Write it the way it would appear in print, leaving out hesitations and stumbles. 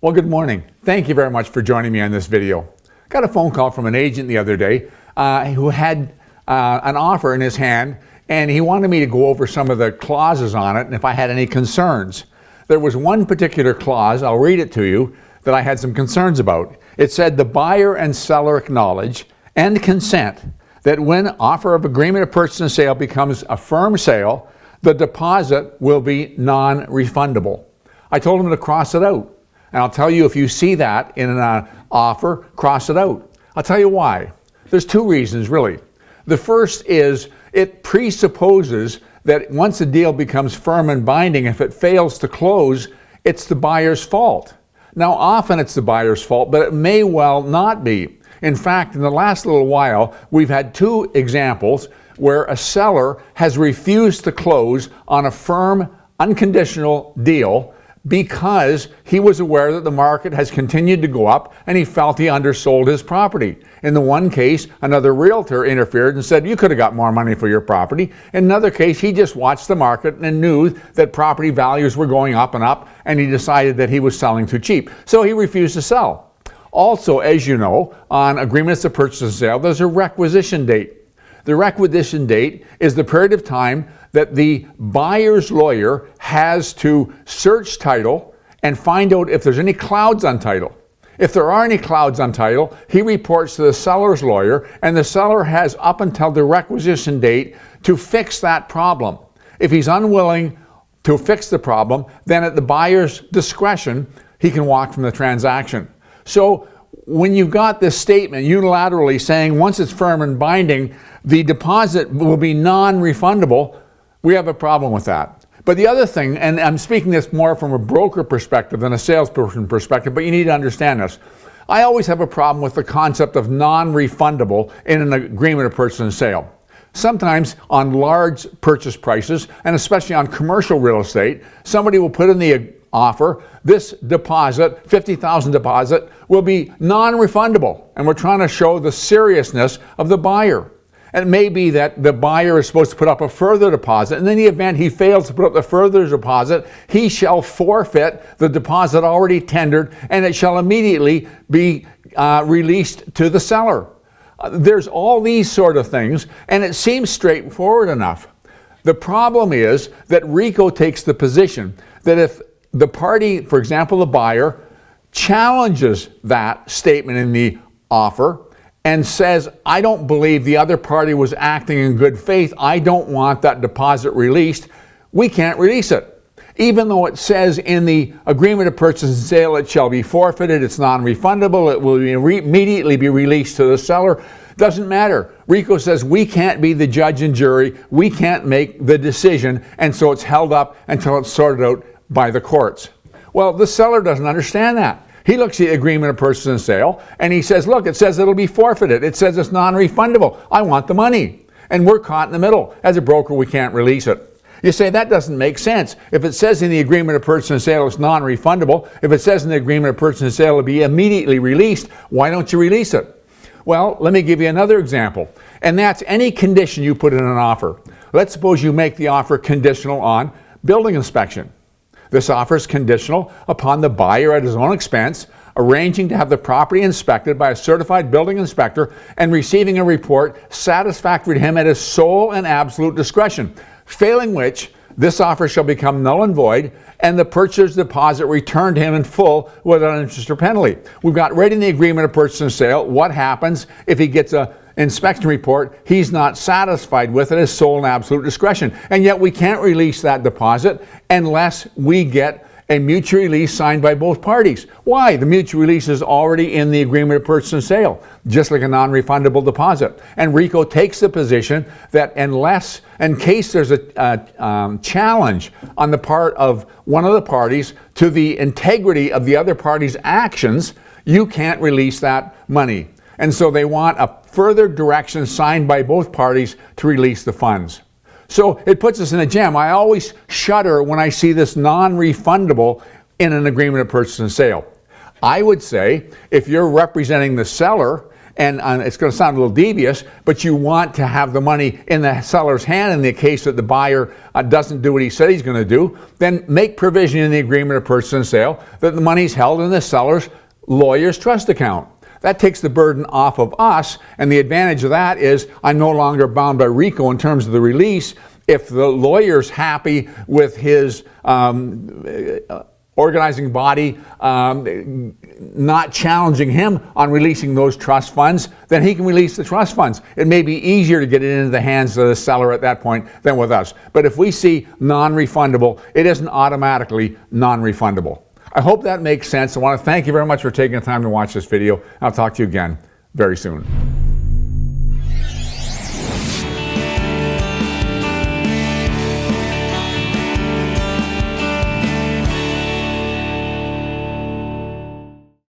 Well, good morning. Thank you very much for joining me on this video. Got a phone call from an agent the other day who had an offer in his hand, and he wanted me to go over some of the clauses on it and if I had any concerns. There was one particular clause, I'll read it to you, that I had some concerns about. It said the buyer and seller acknowledge and consent that when offer of agreement of purchase and sale becomes a firm sale, the deposit will be non-refundable. I told him to cross it out. And I'll tell you, if you see that in an offer, cross it out. I'll tell you why. There's two reasons, really. The first is it presupposes that once a deal becomes firm and binding, if it fails to close, it's the buyer's fault. Now, often it's the buyer's fault, but it may well not be. In fact, in the last little while, we've had two examples where a seller has refused to close on a firm, unconditional deal because he was aware that the market has continued to go up and he felt he undersold his property. In the one case, another realtor interfered and said, you could have got more money for your property. In another case, he just watched the market and knew that property values were going up and up, and he decided that he was selling too cheap. So he refused to sell. Also, as you know, on agreements of purchase and sale, there's a requisition date. The requisition date is the period of time that the buyer's lawyer has to search title and find out if there's any clouds on title. If there are any clouds on title, he reports to the seller's lawyer, and the seller has up until the requisition date to fix that problem. If he's unwilling to fix the problem, then at the buyer's discretion, he can walk from the transaction. So when you've got this statement unilaterally saying once it's firm and binding, the deposit will be non-refundable, we have a problem with that. But the other thing, and I'm speaking this more from a broker perspective than a salesperson perspective, but you need to understand this. I always have a problem with the concept of non-refundable in an agreement of purchase and sale. Sometimes on large purchase prices, and especially on commercial real estate, somebody will put in the offer, this deposit, $50,000 deposit, will be non-refundable. And we're trying to show the seriousness of the buyer. And it may be that the buyer is supposed to put up a further deposit, and in the event he fails to put up the further deposit, he shall forfeit the deposit already tendered, and it shall immediately be released to the seller. There's all these sort of things, and it seems straightforward enough. The problem is that RICO takes the position that if the party, for example, the buyer, challenges that statement in the offer and says, I don't believe the other party was acting in good faith, I don't want that deposit released, we can't release it. Even though it says in the agreement of purchase and sale it shall be forfeited, it's non-refundable, it will immediately be released to the seller, doesn't matter. RICO says we can't be the judge and jury, we can't make the decision, and so it's held up until it's sorted out by the courts. Well, the seller doesn't understand that. He looks at the agreement of purchase and sale and he says, look, it says it'll be forfeited. It says it's non-refundable. I want the money. And we're caught in the middle. As a broker, we can't release it. You say, that doesn't make sense. If it says in the agreement of purchase and sale it's non-refundable, if it says in the agreement of purchase and sale it'll be immediately released, why don't you release it? Well, let me give you another example. And that's any condition you put in an offer. Let's suppose you make the offer conditional on building inspection. This offer is conditional upon the buyer at his own expense arranging to have the property inspected by a certified building inspector and receiving a report satisfactory to him at his sole and absolute discretion, failing which this offer shall become null and void and the purchaser's deposit returned to him in full without interest or penalty. We've got right in the agreement of purchase and sale what happens if he gets an inspection report he's not satisfied with at his sole and absolute discretion. And yet we can't release that deposit unless we get a mutual release signed by both parties. Why? The mutual release is already in the agreement of purchase and sale, just like a non-refundable deposit. And RICO takes the position that unless, in case there's a challenge on the part of one of the parties to the integrity of the other party's actions, you can't release that money. And so they want a further direction signed by both parties to release the funds. So it puts us in a jam. I always shudder when I see this non-refundable in an agreement of purchase and sale. I would say if you're representing the seller and it's going to sound a little devious, but you want to have the money in the seller's hand in the case that the buyer doesn't do what he said he's going to do, then make provision in the agreement of purchase and sale that the money's held in the seller's lawyer's trust account. That takes the burden off of us, and the advantage of that is I'm no longer bound by RICO in terms of the release. If the lawyer's happy with his organizing body not challenging him on releasing those trust funds, then he can release the trust funds. It may be easier to get it into the hands of the seller at that point than with us. But if we see non-refundable, it isn't automatically non-refundable. I hope that makes sense. I want to thank you very much for taking the time to watch this video. I'll talk to you again very soon.